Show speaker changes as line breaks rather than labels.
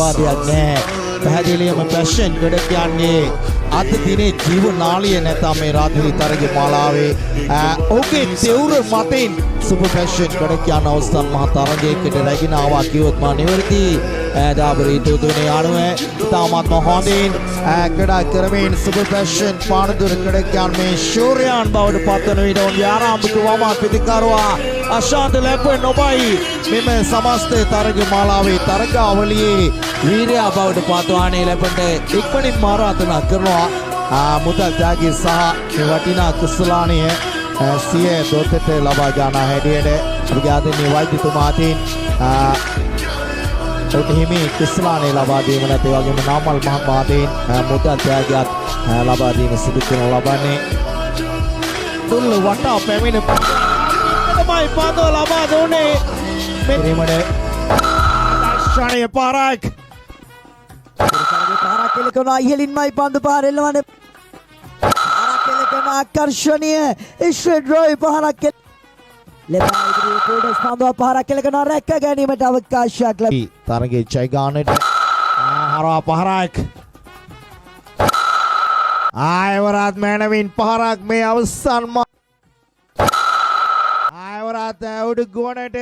අවවාදයක් නැහැ. පැහැදිලිවම පැෂන් ගොඩ කියන්නේ අද දිනේ ජීවනාලිය නැත්නම් මේ රාත්‍රී තරග මාලාවේ ඔහුගේ තෙවුර මතින් සුපර් පැෂන් ගොඩ කියන අවස්ථාන් මහ තරගයකට රැගෙන ආවා කිව්වොත් මා නිවැරදි. දාබරී තුතුනේ අනුව තාමත් හොඳින් කඩා කරමින් සුපර් පැෂන් පානදුර කඩ කියන්නේ ශූරයන් බවට පත්වන විට ඔවුන්ගේ ආරම්භක වමා පිටිකරුවා අශාන්ත ලැපෙන් ඔබයි මෙම සමස්ත තරග මාලාවේ තරගාවලියේ වීරයා බවට පත්වානේ ලැබෙන්න ඉක්මනින් ආරාධනා කරනවා මුදල් ත්‍යාගී සහ මේ වටිනා කුසලාණය සිය දොතට ලබා ගන්න හැටියට විද්‍යාධිනී වෛද්‍යතුමාටින් ඔතෙහිමි කුසලාණය ලබා දීම නැත ඒ වගේම නාමල් මහත්මයාටින් මුදල් ත්‍යාගයක් ලබා දීම සිදු කරන ලබන්නේ තුල් වටා පැමිණ තමයි පන්දුව ලබා දුන්නේ මෙරිමඩ ශාණය පාරක්
පාරක් කෙලකනවා ඉහළින්මයි පන්දු පාර එල්ලවන්නේ පාරක් කෙලකන ආකර්ෂණීය ඉස්රේල් රොයි පාරක් ලෙබා ඉදිරි කෝඩස් පන්දුව පාරක් කෙලකනවා රැක ගැනීමට අවකාශයක් ලැබී
තරගයේ ජය ගන්නට හරවා පාරක් ආයවරත් මැනවින් පාරක් මේ අවසන් ආයවරත් උඩු ගුවනට